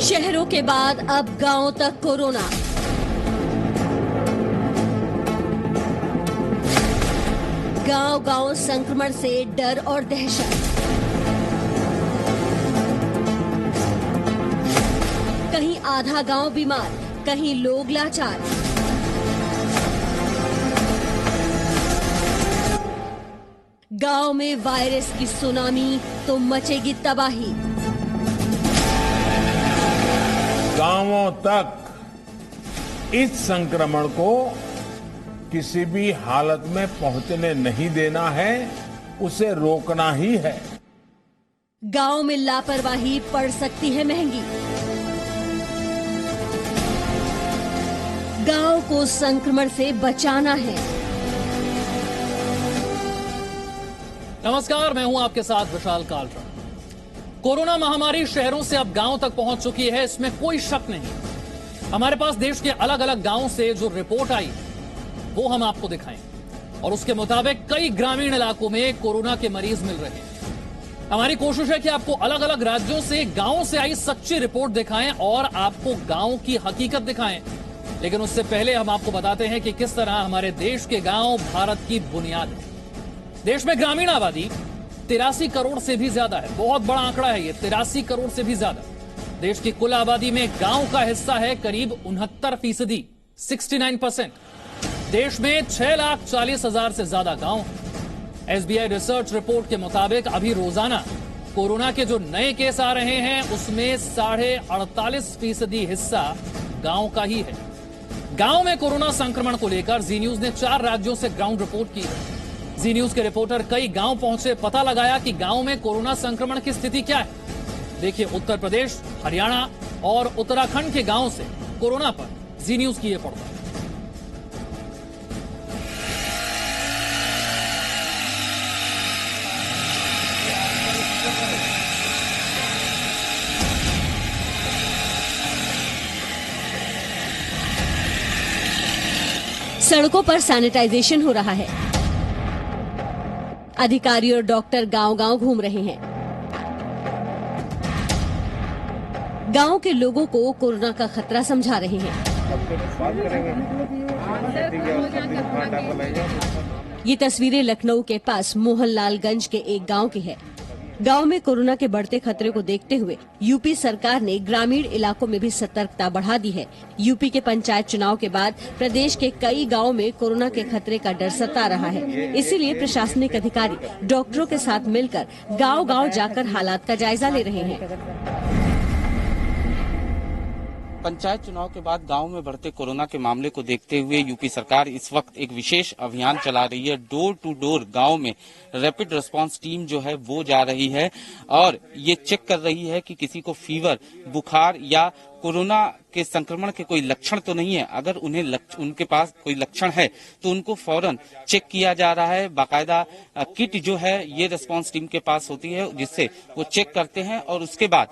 शहरों के बाद अब गांव तक कोरोना। गांव-गांव संक्रमण से डर और दहशत। कहीं आधा गांव बीमार, कहीं लोग लाचार। गांव में वायरस की सुनामी तो मचेगी तबाही। गांवों तक इस संक्रमण को किसी भी हालत में पहुंचने नहीं देना है, उसे रोकना ही है। गांव में लापरवाही पड़ सकती है महंगी। गांव को संक्रमण से बचाना है। नमस्कार, मैं हूं आपके साथ विशाल कालरा। कोरोना महामारी शहरों से अब गांव तक पहुंच चुकी है, इसमें कोई शक नहीं। हमारे पास देश के अलग अलग गांवों से जो रिपोर्ट आई वो हम आपको दिखाएं और उसके मुताबिक कई ग्रामीण इलाकों में कोरोना के मरीज मिल रहे हैं। हमारी कोशिश है कि आपको अलग अलग राज्यों से गांवों से आई सच्ची रिपोर्ट दिखाएं और आपको गांव की हकीकत दिखाएं। लेकिन उससे पहले हम आपको बताते हैं कि किस तरह हमारे देश के गांव भारत की बुनियाद है। देश में ग्रामीण आबादी 83 करोड़ से भी ज्यादा है। बहुत बड़ा आंकड़ा है ये, 83 करोड़ से भी ज्यादा। देश की कुल आबादी में गांव का हिस्सा है करीब 69%, 69%। देश में 6,40,000 से ज्यादा गांव हैं। SBI रिसर्च रिपोर्ट के मुताबिक अभी रोजाना कोरोना के जो नए केस आ रहे हैं उसमें 48.5% हिस्सा गांव का ही है। गांव में कोरोना संक्रमण को लेकर जी न्यूज ने 4 राज्यों से ग्राउंड रिपोर्ट की है। जी न्यूज के रिपोर्टर कई गांव पहुंचे, पता लगाया कि गांव में कोरोना संक्रमण की स्थिति क्या है। देखिए, उत्तर प्रदेश, हरियाणा और उत्तराखंड के गांवों से कोरोना पर जी न्यूज की ये पड़ताल। सड़कों पर सैनिटाइजेशन हो रहा है। अधिकारी और डॉक्टर गांव-गांव घूम रहे हैं। गांव के लोगों को कोरोना का खतरा समझा रहे हैं। ये तस्वीरें लखनऊ के पास मोहनलालगंज के एक गांव की है। गांव में कोरोना के बढ़ते खतरे को देखते हुए यूपी सरकार ने ग्रामीण इलाकों में भी सतर्कता बढ़ा दी है। यूपी के पंचायत चुनाव के बाद प्रदेश के कई गांवों में कोरोना के खतरे का डर सता रहा है। इसीलिए प्रशासनिक अधिकारी डॉक्टरों के साथ मिलकर गांव-गांव जाकर हालात का जायजा ले रहे हैं। पंचायत चुनाव के बाद गांव में बढ़ते कोरोना के मामले को देखते हुए यूपी सरकार इस वक्त एक विशेष अभियान चला रही है। डोर टू डोर गांव में रैपिड रिस्पांस टीम जो है वो जा रही है और ये चेक कर रही है कि किसी को फीवर, बुखार या कोरोना के संक्रमण के कोई लक्षण तो नहीं है। अगर उनके पास कोई लक्षण है तो उनको फौरन चेक किया जा रहा है। बाकायदा किट जो है ये रिस्पांस टीम के पास होती है जिससे वो चेक करते हैं और उसके बाद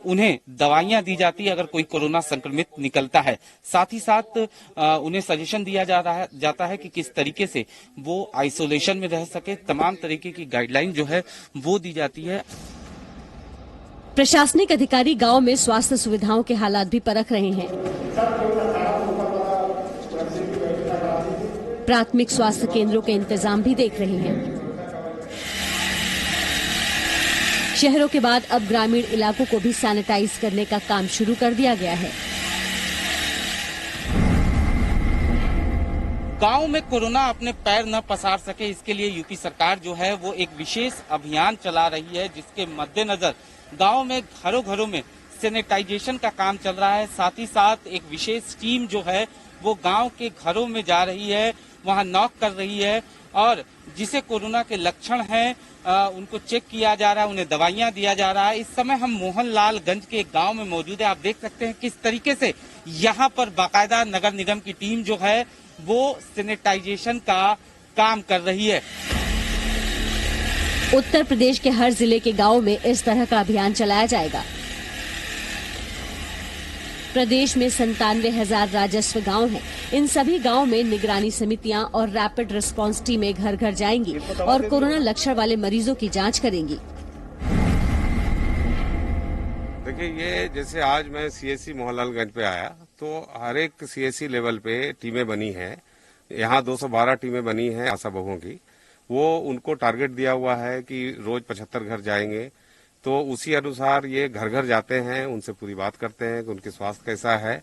उन्हें दवाइयां दी जाती है अगर कोई कोरोना संक्रमित निकलता है। साथ ही साथ उन्हें सजेशन दिया जाता है कि किस तरीके से वो आइसोलेशन में रह सके। तमाम तरीके की गाइडलाइन जो है वो दी जाती है। प्रशासनिक अधिकारी गांव में स्वास्थ्य सुविधाओं के हालात भी परख रहे हैं। प्राथमिक स्वास्थ्य केंद्रों के इंतजाम भी देख रहे हैं। शहरों के बाद अब ग्रामीण इलाकों को भी सैनिटाइज करने का काम शुरू कर दिया गया है। गांव में कोरोना अपने पैर न पसार सके, इसके लिए यूपी सरकार जो है वो एक विशेष अभियान चला रही है जिसके मद्देनजर गांव में घरों में सैनिटाइजेशन का काम चल रहा है। साथ ही साथ एक विशेष टीम जो है वो गांव के घरों में जा रही है, वहां नॉक कर रही है और जिसे कोरोना के लक्षण हैं उनको चेक किया जा रहा है, उन्हें दवाइयां दिया जा रहा है। इस समय हम मोहनलालगंज के एक गांव में मौजूद है। आप देख सकते हैं किस तरीके से यहाँ पर बाकायदा नगर निगम की टीम जो है वो सैनिटाइजेशन का काम कर रही है। उत्तर प्रदेश के हर जिले के गांव में इस तरह का अभियान चलाया जाएगा। प्रदेश में 97,000 राजस्व गांव हैं। इन सभी गांव में निगरानी समितियां और रैपिड रिस्पांस टीमें घर घर जाएंगी और कोरोना लक्षण वाले मरीजों की जांच करेंगी। देखिए, ये जैसे आज मैं सीएससी मोहनलालगंज पे आया तो हर एक सीएससी लेवल पे टीमें बनी हैं। यहाँ 212 टीमें बनी हैं आशा बहुओं की। वो उनको टारगेट दिया हुआ है कि रोज 75 घर जाएंगे, तो उसी अनुसार ये घर घर जाते हैं, उनसे पूरी बात करते हैं कि उनके स्वास्थ्य कैसा है।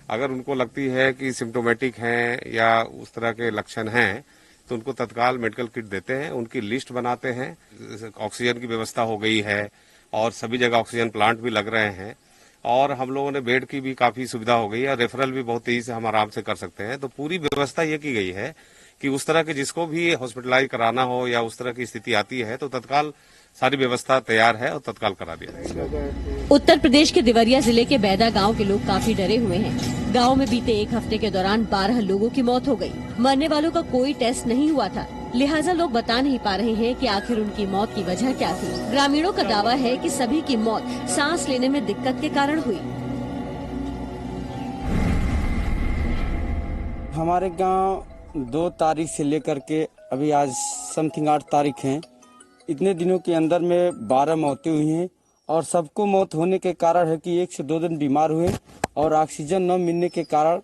अगर उनको लगती है कि सिम्टोमेटिक हैं या उस तरह के लक्षण हैं तो उनको तत्काल मेडिकल किट देते हैं, उनकी लिस्ट बनाते हैं। ऑक्सीजन की व्यवस्था हो गई है और सभी जगह ऑक्सीजन प्लांट भी लग रहे हैं और हम लोगों ने बेड की भी काफी सुविधा हो गई है और रेफरल भी बहुत तेजी से हम आराम से कर सकते हैं। तो पूरी व्यवस्था ये की गई है कि उस तरह के जिसको भी हॉस्पिटलाइज कराना हो या उस तरह की स्थिति आती है तो तत्काल सारी व्यवस्था तैयार है और तत्काल करा दिया जाएगा। उत्तर प्रदेश के देवरिया जिले के बैदा गांव के लोग काफी डरे हुए हैं। गांव में बीते एक हफ्ते के दौरान 12 लोगों की मौत हो गई। मरने वालों का कोई टेस्ट नहीं हुआ था, लिहाजा लोग बता नहीं पा रहे हैं कि आखिर उनकी मौत की वजह क्या थी। ग्रामीणों का दावा है कि सभी की मौत सांस लेने में दिक्कत के कारण हुई। हमारे गांव 2 तारीख से लेकर के अभी आज समथिंग 8 तारीख है, इतने दिनों के अंदर में 12 मौतें हुई हैं और सबको मौत होने के कारण है कि 1 से 2 दिन बीमार हुए और ऑक्सीजन न मिलने के कारण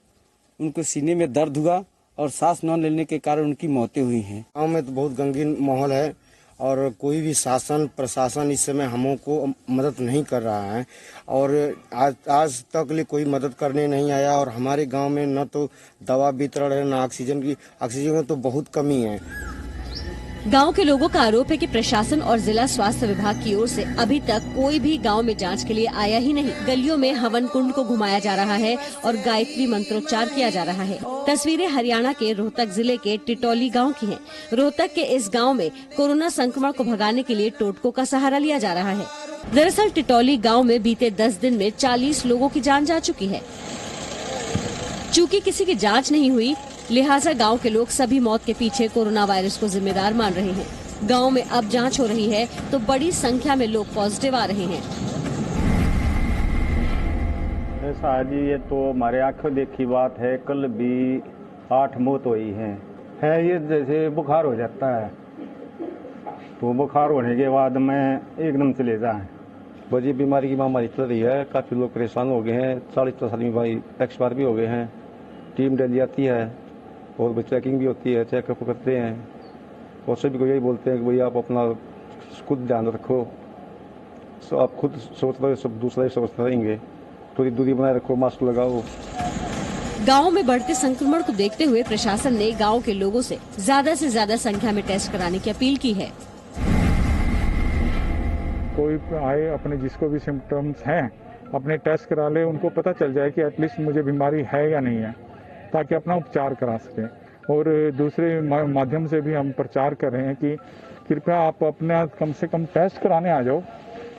उनको सीने में दर्द हुआ और सांस न लेने के कारण उनकी मौतें हुई हैं। गाँव में तो बहुत गंभीर माहौल है और कोई भी शासन प्रशासन इस समय हम को मदद नहीं कर रहा है और आज तक ले कोई मदद करने नहीं आया और हमारे गांव में न तो दवा वितरण है न ऑक्सीजन की तो बहुत कमी है। गांव के लोगों का आरोप है कि प्रशासन और जिला स्वास्थ्य विभाग की ओर से अभी तक कोई भी गांव में जांच के लिए आया ही नहीं। गलियों में हवन कुंड को घुमाया जा रहा है और गायत्री मंत्रोच्चार किया जा रहा है। तस्वीरें हरियाणा के रोहतक जिले के टिटौली गांव की हैं। रोहतक के इस गांव में कोरोना संक्रमण को भगाने के लिए टोटकों का सहारा लिया जा रहा है। दरअसल टिटौली गाँव में बीते 10 दिन में 40 लोगों की जान जा चुकी है। चूँकि किसी की जाँच नहीं हुई, लिहाजा गांव के लोग सभी मौत के पीछे कोरोना वायरस को जिम्मेदार मान रहे हैं। गांव में अब जांच हो रही है तो बड़ी संख्या में लोग पॉजिटिव आ रहे हैं। ऐसा जी, ये तो हमारे आंखों देखी बात है। कल भी 8 मौत हुई है। ये जैसे बुखार हो जाता है तो बुखार होने के बाद में एकदम चले जाए। बड़ी बीमारी की महामारी चल रही है, काफी लोग परेशान हो गए हैं। 40-50 आदमी भाई एक्सपायर भी हो गए हैं। टीम डेली आती है और चेकिंग भी होती है, चेकअप करते हैं और सभी को यही बोलते हैं कि भैया आप अपना खुद ध्यान रखो, आप खुद सोच रहे सब दूसरा सोचते रहेंगे, थोड़ी दूरी बनाए रखो, मास्क लगाओ। गांव में बढ़ते संक्रमण को देखते हुए प्रशासन ने गांव के लोगों से ज्यादा संख्या में टेस्ट कराने की अपील की है। कोई आए, अपने जिसको भी सिम्टम्स हैं अपने टेस्ट करा ले, उनको पता चल जाए कि एटलीस्ट मुझे बीमारी है या नहीं है, ताकि अपना उपचार करा सकें। और दूसरे माध्यम से भी हम प्रचार कर रहे हैं कि कृपया आप अपना कम से कम टेस्ट कराने आ जाओ।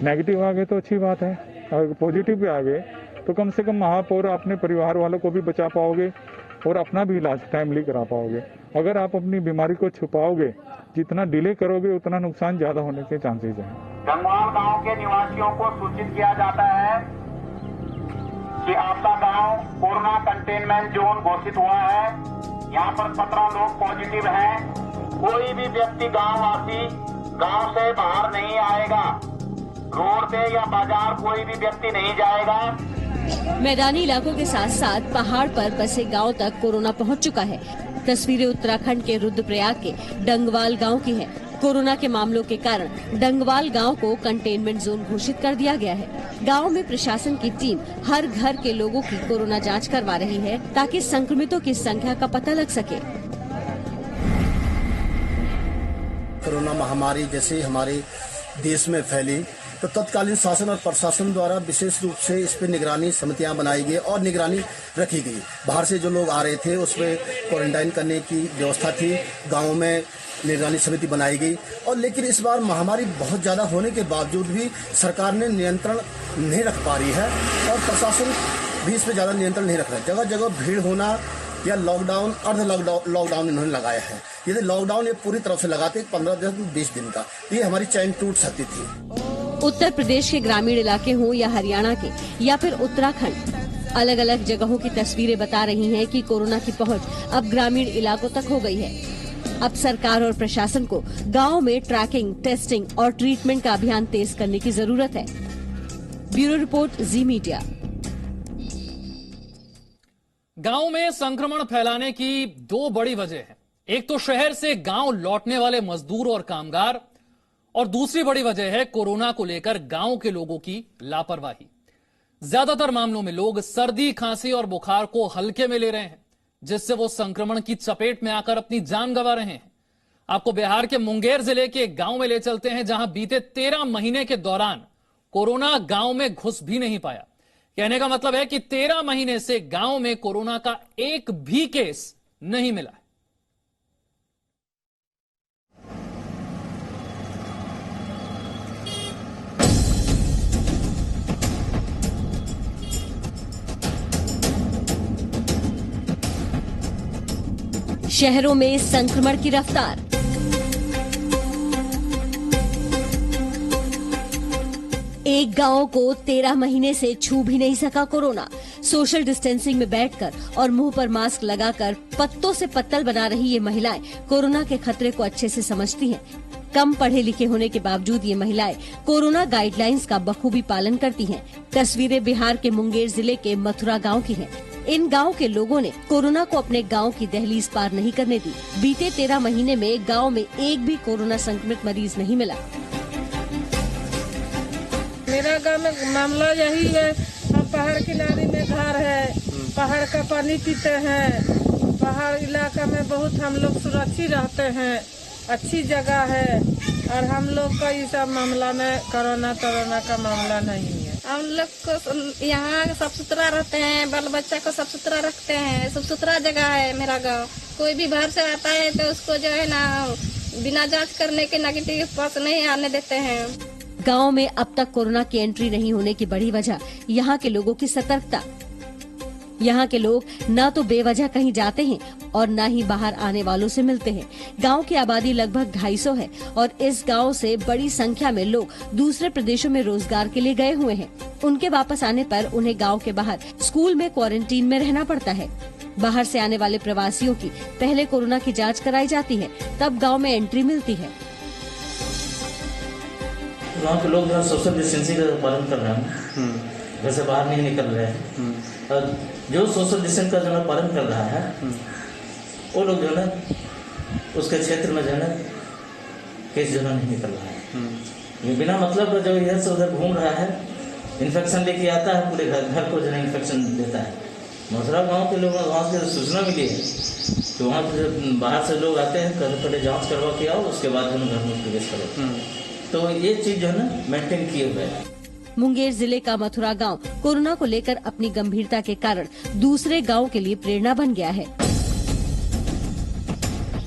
नेगेटिव आ गए तो अच्छी बात है, अगर पॉजिटिव भी आ गए तो कम से कम आप और अपने परिवार वालों को भी बचा पाओगे और अपना भी इलाज टाइमली करा पाओगे। अगर आप अपनी बीमारी को छुपाओगे, जितना डिले करोगे उतना नुकसान ज्यादा होने के चांसेस हैं। गंगवाल गांव के निवासियों को सूचित किया जाता है कि आपका गांव कोरोना कंटेनमेंट जोन घोषित हुआ है। यहाँ पर 17 लोग पॉजिटिव हैं। कोई भी व्यक्ति गांववासी गांव से बाहर नहीं आएगा। रोड पे या बाजार कोई भी व्यक्ति नहीं जाएगा। मैदानी इलाकों के साथ साथ पहाड़ पर बसे गांव तक कोरोना पहुंच चुका है। तस्वीरें उत्तराखंड के रुद्रप्रयाग के डंगवाल गांव की है। कोरोना के मामलों के कारण डंगवाल गांव को कंटेनमेंट जोन घोषित कर दिया गया है। गांव में प्रशासन की टीम हर घर के लोगों की कोरोना जांच करवा रही है ताकि संक्रमितों की संख्या का पता लग सके। कोरोना महामारी जैसे हमारे देश में फैली तो तत्कालीन शासन और प्रशासन द्वारा विशेष रूप से इस पर निगरानी समितियां बनाई गई और निगरानी रखी गई। बाहर से जो लोग आ रहे थे उस पर क्वारंटाइन करने की व्यवस्था थी। गाँव में निगरानी समिति बनाई गई और लेकिन इस बार महामारी बहुत ज्यादा होने के बावजूद भी सरकार ने नियंत्रण नहीं रख पा रही है और प्रशासन भी इस पर ज्यादा नियंत्रण नहीं रख रहा है। जगह जगह भीड़ होना या लॉकडाउन, अर्ध लॉकडाउन इन्होंने लगाया है। यदि लॉकडाउन ये पूरी तरफ से लगाते 15-20 दिन का, ये हमारी चैन टूट सकती थी। उत्तर प्रदेश के ग्रामीण इलाके हों या हरियाणा के या फिर उत्तराखंड, अलग अलग जगहों की तस्वीरें बता रही हैं कि कोरोना की पहुंच अब ग्रामीण इलाकों तक हो गई है। अब सरकार और प्रशासन को गांव में ट्रैकिंग, टेस्टिंग और ट्रीटमेंट का अभियान तेज करने की जरूरत है। ब्यूरो रिपोर्ट, जी मीडिया। गांव में संक्रमण फैलाने की दो बड़ी वजह है। एक तो शहर से गांव लौटने वाले मजदूर और कामगार, और दूसरी बड़ी वजह है कोरोना को लेकर गांव के लोगों की लापरवाही। ज्यादातर मामलों में लोग सर्दी, खांसी और बुखार को हल्के में ले रहे हैं, जिससे वो संक्रमण की चपेट में आकर अपनी जान गंवा रहे हैं। आपको बिहार के मुंगेर जिले के एक गांव में ले चलते हैं, जहां बीते 13 महीने के दौरान कोरोना गांव में घुस भी नहीं पाया। कहने का मतलब है कि 13 महीने से गांव में कोरोना का एक भी केस नहीं मिला। शहरों में संक्रमण की रफ्तार। एक गांव को 13 महीने से छू भी नहीं सका कोरोना। सोशल डिस्टेंसिंग में बैठकर और मुंह पर मास्क लगाकर पत्तों से पत्तल बना रही ये महिलाएं कोरोना के खतरे को अच्छे से समझती हैं। कम पढ़े लिखे होने के बावजूद ये महिलाएं कोरोना गाइडलाइंस का बखूबी पालन करती हैं। तस्वीरें बिहार के मुंगेर जिले के मथुरा गांव की हैं। इन गांव के लोगों ने कोरोना को अपने गांव की दहलीज पार नहीं करने दी। बीते 13 महीने में गांव में एक भी कोरोना संक्रमित मरीज नहीं मिला। मेरा गांव में मामला यही है, हम पहाड़ किनारे में घर है, पहाड़ का पानी पीते हैं। पहाड़ इलाका में बहुत हम लोग सुरक्षित रहते हैं, अच्छी जगह है, और हम लोग का इस मामला में कोरोना का मामला नहीं है। हम लोग को यहाँ साफ सुथरा रहते हैं, बाल बच्चा को साफ सुथरा रखते हैं, साफ सुथरा जगह है मेरा गांव। कोई भी बाहर से आता है तो उसको जो है ना बिना जांच करने के नेगेटिव पास नहीं आने देते हैं। गांव में अब तक कोरोना की एंट्री नहीं होने की बड़ी वजह यहाँ के लोगों की सतर्कता। यहाँ के लोग न तो बेवजह कहीं जाते हैं और न ही बाहर आने वालों से मिलते हैं। गांव की आबादी लगभग 250 है और इस गांव से बड़ी संख्या में लोग दूसरे प्रदेशों में रोजगार के लिए गए हुए हैं। उनके वापस आने पर उन्हें गांव के बाहर स्कूल में क्वारंटीन में रहना पड़ता है। बाहर से आने वाले प्रवासियों की पहले कोरोना की जाँच कराई जाती है, तब गाँव में एंट्री मिलती है। गाँव के लोग जो सोशल डिस्टेंसिंग का पालन कर रहे हैं, घर से बाहर नहीं निकल रहे हैं, और जो सोशल डिस्टेंस का जो है पालन कर रहा है, वो लोग जो है उसके क्षेत्र में जो है केस जो है नहीं निकल रहा है। बिना मतलब जो इधर से उधर घूम रहा है, इन्फेक्शन लेके आता है, पूरे घर को जो है इन्फेक्शन देता है। मथुरा गांव के लोगों वहाँ से सूचना मिली है कि वहाँ पे बाहर से लोग आते हैं, पहले जाँच करवा के आओ, उसके बाद जो है घर में प्रवेश करो। तो ये चीज जो है ना मेंटेन किए हुए है। मुंगेर जिले का मथुरा गांव कोरोना को लेकर अपनी गंभीरता के कारण दूसरे गांव के लिए प्रेरणा बन गया है।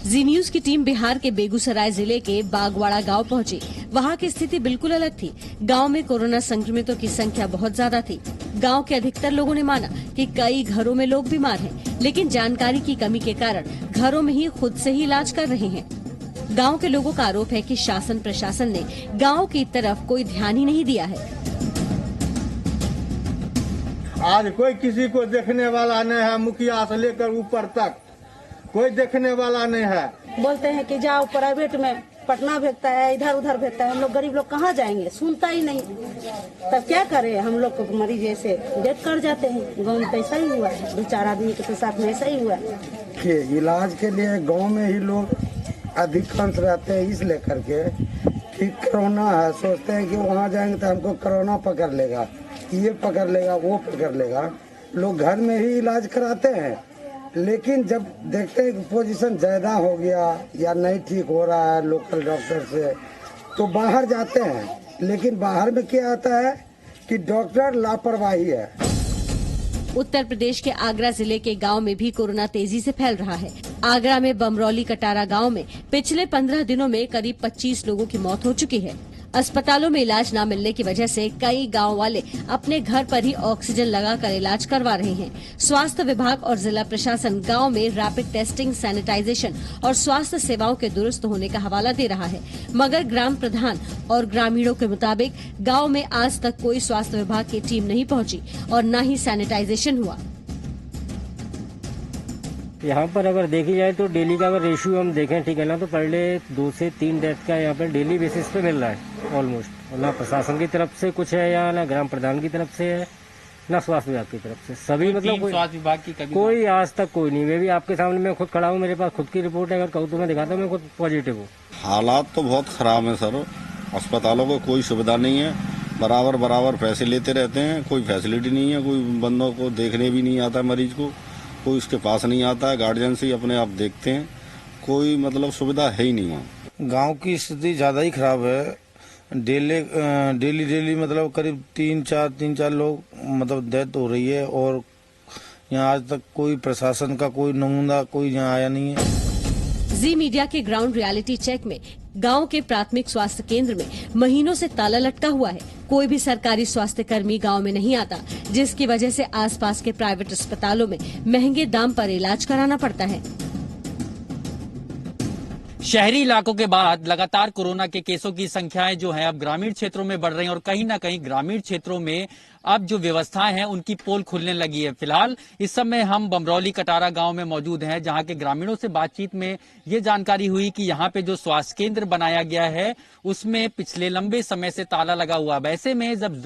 जी न्यूज की टीम बिहार के बेगूसराय जिले के बागवाड़ा गांव पहुंची। वहां की स्थिति बिल्कुल अलग थी। गांव में कोरोना संक्रमितों की संख्या बहुत ज्यादा थी। गांव के अधिकतर लोगों ने माना कि कई घरों में लोग बीमार हैं, लेकिन जानकारी की कमी के कारण घरों में ही खुद से ही इलाज कर रहे हैं। गांव के लोगों का आरोप है कि शासन प्रशासन ने गांव की तरफ कोई ध्यान ही नहीं दिया है। आज कोई किसी को देखने वाला नहीं है, मुखिया से लेकर ऊपर तक कोई देखने वाला नहीं है। बोलते हैं कि जाओ प्राइवेट में, पटना भेजता है, इधर उधर भेजता है। हम लोग गरीब लोग कहाँ जाएंगे, सुनता ही नहीं। तब क्या करे, हम लोग को मरीज ऐसे डेथ कर जाते हैं। गाँव में तो ऐसा ही हुआ है, 2-4 आदमी के साथ में ऐसा ही हुआ है। इलाज के लिए गाँव में ही लोग अधिकांश रहते हैं, इस लेकर के कि कोरोना है, सोचते हैं कि वहाँ जाएंगे तो हमको कोरोना पकड़ लेगा, ये पकड़ लेगा, वो पकड़ लेगा। लोग घर में ही इलाज कराते हैं, लेकिन जब देखते हैं कि पोजीशन ज्यादा हो गया या नहीं ठीक हो रहा है लोकल डॉक्टर से, तो बाहर जाते हैं। लेकिन बाहर में क्या आता है कि डॉक्टर लापरवाही है। उत्तर प्रदेश के आगरा जिले के गांव में भी कोरोना तेजी से फैल रहा है। आगरा में बमरौली कटारा गांव में पिछले 15 दिनों में करीब 25 लोगों की मौत हो चुकी है। अस्पतालों में इलाज न मिलने की वजह से कई गांव वाले अपने घर पर ही ऑक्सीजन लगाकर इलाज करवा रहे हैं। स्वास्थ्य विभाग और जिला प्रशासन गांव में रैपिड टेस्टिंग, सैनिटाइजेशन और स्वास्थ्य सेवाओं के दुरुस्त होने का हवाला दे रहा है, मगर ग्राम प्रधान और ग्रामीणों के मुताबिक गांव में आज तक कोई स्वास्थ्य विभाग की टीम नहीं पहुंची और न ही सैनिटाइजेशन हुआ। यहाँ पर अगर देखी जाए तो डेली का अगर रेशियो हम देखें, ठीक है ना, तो पर डे 2 से 3 डेथ का यहाँ पर डेली बेसिस पे मिल रहा है ऑलमोस्ट। और ना प्रशासन की तरफ से कुछ है, या ना ग्राम प्रधान की तरफ से है, ना स्वास्थ्य विभाग की तरफ से। सभी मतलब स्वास्थ्य विभाग की कभी कोई आज तक कोई नहीं। मैं भी आपके सामने मैं खुद खड़ा हूँ, मेरे पास खुद की रिपोर्ट है, अगर कहूँ तो मैं दिखाता हूँ, मैं खुद पॉजिटिव हूँ। हालात तो बहुत खराब है सर, अस्पतालों को कोई सुविधा नहीं है, बराबर पैसे लेते रहते हैं, कोई फैसिलिटी नहीं है, कोई बंदों को देखने भी नहीं आता मरीज को, कोई उसके पास नहीं आता है, गार्जियन से ही अपने आप देखते हैं, कोई मतलब सुविधा है ही नहीं वहाँ। गांव की स्थिति ज्यादा ही खराब है। डेली मतलब करीब 3-4 लोग मतलब डेथ हो रही है, और यहाँ आज तक कोई प्रशासन का कोई नमूना कोई यहाँ आया नहीं है। जी मीडिया के ग्राउंड रियलिटी चेक में गांव के प्राथमिक स्वास्थ्य केंद्र में महीनों से ताला लटका हुआ है। कोई भी सरकारी स्वास्थ्य कर्मी गांव में नहीं आता, जिसकी वजह से आसपास के प्राइवेट अस्पतालों में महंगे दाम पर इलाज कराना पड़ता है। शहरी इलाकों के बाद लगातार कोरोना के केसों की संख्याएं जो है अब ग्रामीण क्षेत्रों में बढ़ रही हैं, और कहीं ना कहीं ग्रामीण क्षेत्रों में अब जो व्यवस्थाएं हैं उनकी पोल खुलने लगी है। फिलहाल इस समय हम बमरौली कटारा गांव में मौजूद हैं, जहां के ग्रामीणों से बातचीत में ये जानकारी हुई कि यहां पे जो स्वास्थ्य केंद्र बनाया गया है उसमें पिछले लंबे समय से ताला लगा हुआ है। ऐसे में जब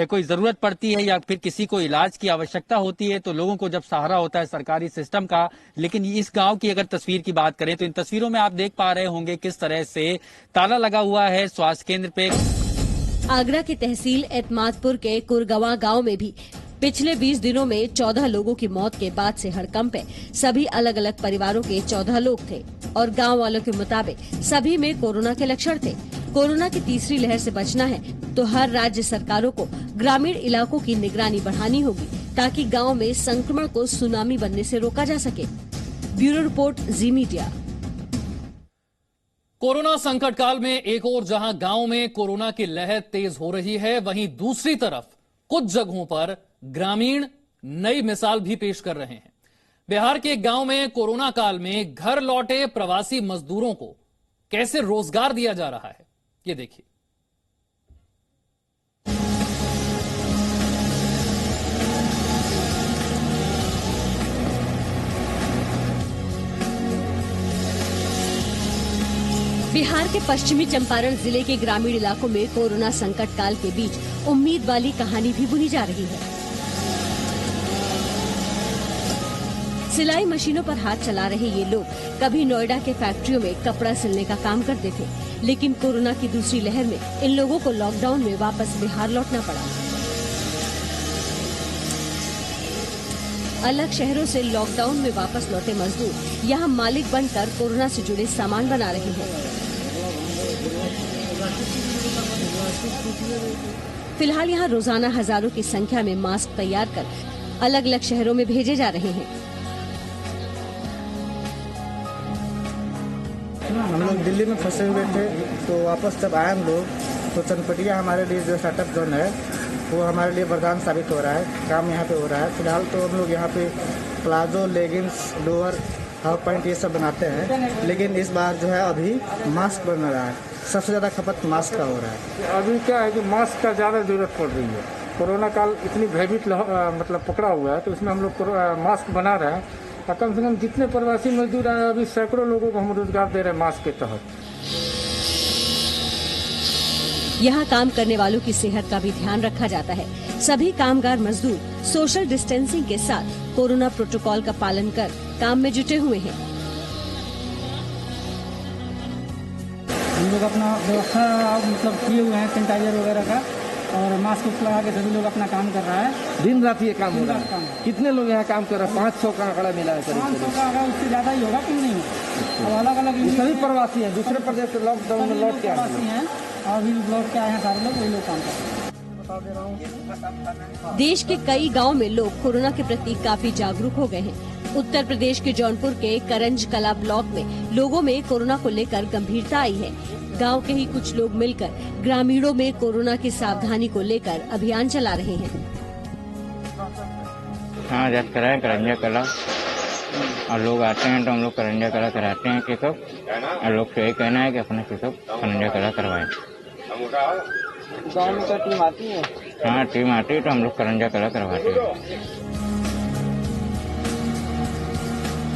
कोई जरूरत पड़ती है या फिर किसी को इलाज की आवश्यकता होती है तो लोगों को जब सहारा होता है सरकारी सिस्टम का। लेकिन इस गाँव की अगर तस्वीर की बात करें तो इन तस्वीरों में आप देख पा रहे होंगे किस तरह से ताला लगा हुआ है स्वास्थ्य केंद्र पे। आगरा की तहसील एतमादपुर के कुरगवा गांव में भी पिछले 20 दिनों में 14 लोगों की मौत के बाद से हड़कंप है। सभी अलग अलग परिवारों के 14 लोग थे और गांव वालों के मुताबिक सभी में कोरोना के लक्षण थे। कोरोना की तीसरी लहर से बचना है तो हर राज्य सरकारों को ग्रामीण इलाकों की निगरानी बढ़ानी होगी, ताकि गाँव में संक्रमण को सुनामी बनने से रोका जा सके। ब्यूरो रिपोर्ट, जी मीडिया। कोरोना संकट काल में एक ओर जहां गांव में कोरोना की लहर तेज हो रही है, वहीं दूसरी तरफ कुछ जगहों पर ग्रामीण नई मिसाल भी पेश कर रहे हैं। बिहार के एक गांव में कोरोना काल में घर लौटे प्रवासी मजदूरों को कैसे रोजगार दिया जा रहा है, ये देखिए। बिहार के पश्चिमी चंपारण जिले के ग्रामीण इलाकों में कोरोना संकट काल के बीच उम्मीद वाली कहानी भी बुनी जा रही है। सिलाई मशीनों पर हाथ चला रहे ये लोग कभी नोएडा के फैक्ट्रियों में कपड़ा सिलने का काम करते थे, लेकिन कोरोना की दूसरी लहर में इन लोगों को लॉकडाउन में वापस बिहार लौटना पड़ा। अलग शहरों से लॉकडाउन में वापस लौटे मजदूर यहाँ मालिक बनकर कोरोना से जुड़े सामान बना रहे हैं। फिलहाल यहाँ रोजाना हजारों की संख्या में मास्क तैयार कर अलग अलग शहरों में भेजे जा रहे हैं। हम लोग दिल्ली में फंसे हुए थे, तो वापस जब आए हम लोग तो चनपटिया हमारे लिए जो स्टार्टअप जोन है वो हमारे लिए वरदान साबित हो रहा है। काम यहाँ पे हो रहा है। फिलहाल तो हम लोग यहाँ पे palazzo, leggings, lower, half pant ये सब बनाते हैं, लेकिन इस बार जो है अभी मास्क बन रहा है। सबसे ज़्यादा खपत मास्क का हो रहा है। अभी क्या है कि मास्क का ज़्यादा जरूरत पड़ रही है। कोरोना काल इतनी भयभीत मतलब पकड़ा हुआ है, तो इसमें हम लोग मास्क बना रहे हैं। और कम से कम जितने प्रवासी मजदूर आए अभी सैकड़ों लोगों को हम रोजगार दे रहे हैं मास्क के तहत। यहाँ काम करने वालों की सेहत का भी ध्यान रखा जाता है। सभी कामगार मजदूर सोशल डिस्टेंसिंग के साथ कोरोना प्रोटोकॉल का पालन कर काम में जुटे हुए हैं। हम लोग अपना व्यवस्था मतलब किए हुए हैं सैनिटाइजर वगैरह का, और मास्क लगा के सभी लोग अपना काम कर रहा है। दिन रात ये काम हो रहा है। कितने लोग यहाँ काम कर रहे हैं? 500 का आंकड़ा मिला है। 500 का आंकड़ा, उससे ज्यादा ही होगा, क्यों नहीं होगा। अब अलग अलग सभी प्रवासी हैं, दूसरे प्रदेश से लॉकडाउन में लौट के आए हैं और अभी लौट के आए हैं सारे लोग, वही लोग काम कर रहे हैं। देश के कई गांव में लोग कोरोना के प्रति काफी जागरूक हो गए हैं। उत्तर प्रदेश के जौनपुर के करंज कला ब्लॉक में लोगों में कोरोना को लेकर गंभीरता आई है। गांव के ही कुछ लोग मिलकर ग्रामीणों में कोरोना की सावधानी को लेकर अभियान चला रहे हैं। हाँ, जब कराए करंजा कला और लोग आते हैं तो हम लोग करंजा कला कराते हैं चेकअप, और लोग से यही कहना है कि अपना चेकअप करंजा कला करवाएं। गाँव में क्या टीम आती है? हाँ, टीम आती है तो हम लोग करंजा कला करवाते हैं।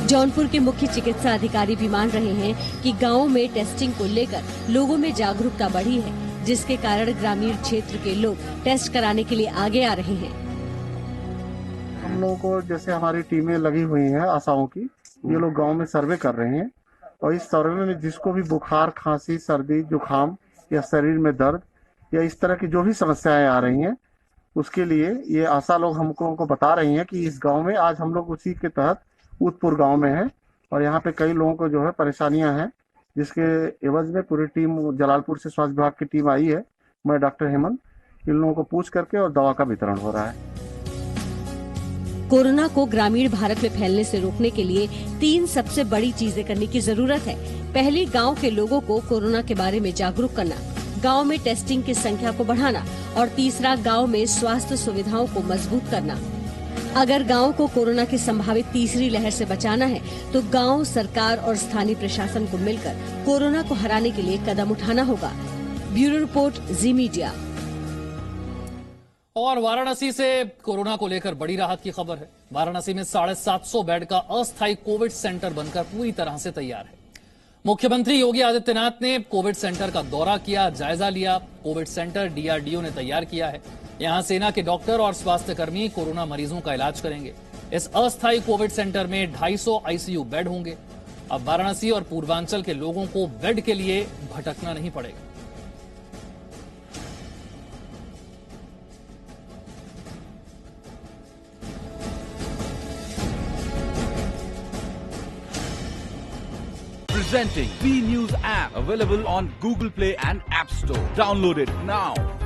जौनपुर के मुख्य चिकित्सा अधिकारी भी मान रहे हैं कि गाँव में टेस्टिंग को लेकर लोगों में जागरूकता बढ़ी है, जिसके कारण ग्रामीण क्षेत्र के लोग टेस्ट कराने के लिए आगे आ रहे हैं। हम लोगों को जैसे हमारी टीमें लगी हुई हैं आशाओं की, ये लोग गांव में सर्वे कर रहे हैं और इस सर्वे में जिसको भी बुखार, खांसी, सर्दी, जुकाम या शरीर में दर्द या इस तरह की जो भी समस्याएं आ रही हैं, उसके लिए ये आशा लोग हमको बता रही हैं कि इस गांव में आज हम लोग उसी के तहत ऊदपुर गांव में हैं और यहाँ पे कई लोगों को जो है परेशानियां हैं, जिसके एवज में पूरी टीम जलालपुर से स्वास्थ्य विभाग की टीम आई है। मैं डॉक्टर हेमंत, इन लोगों को पूछ करके और दवा का वितरण हो रहा है। कोरोना को ग्रामीण भारत में फैलने से रोकने के लिए 3 सबसे बड़ी चीजें करने की जरूरत है। पहली, गांव के लोगों को कोरोना के बारे में जागरूक करना, गांव में टेस्टिंग की संख्या को बढ़ाना और तीसरा, गांव में स्वास्थ्य सुविधाओं को मजबूत करना। अगर गांव को कोरोना की संभावित तीसरी लहर से बचाना है तो गांव, सरकार और स्थानीय प्रशासन को मिलकर कोरोना को हराने के लिए कदम उठाना होगा। ब्यूरो रिपोर्ट, जी मीडिया। और वाराणसी से कोरोना को लेकर बड़ी राहत की खबर है। वाराणसी में 750 बेड का अस्थायी कोविड सेंटर बनकर पूरी तरह से तैयार है। मुख्यमंत्री योगी आदित्यनाथ ने कोविड सेंटर का दौरा किया, जायजा लिया। कोविड सेंटर डीआरडीओ ने तैयार किया है। यहां सेना के डॉक्टर और स्वास्थ्य कर्मी कोरोना मरीजों का इलाज करेंगे। इस अस्थायी कोविड सेंटर में 250 आईसीयू बेड होंगे। अब वाराणसी और पूर्वांचल के लोगों को बेड के लिए भटकना नहीं पड़ेगा। Presenting B News app, available on Google Play and App Store. Download it now.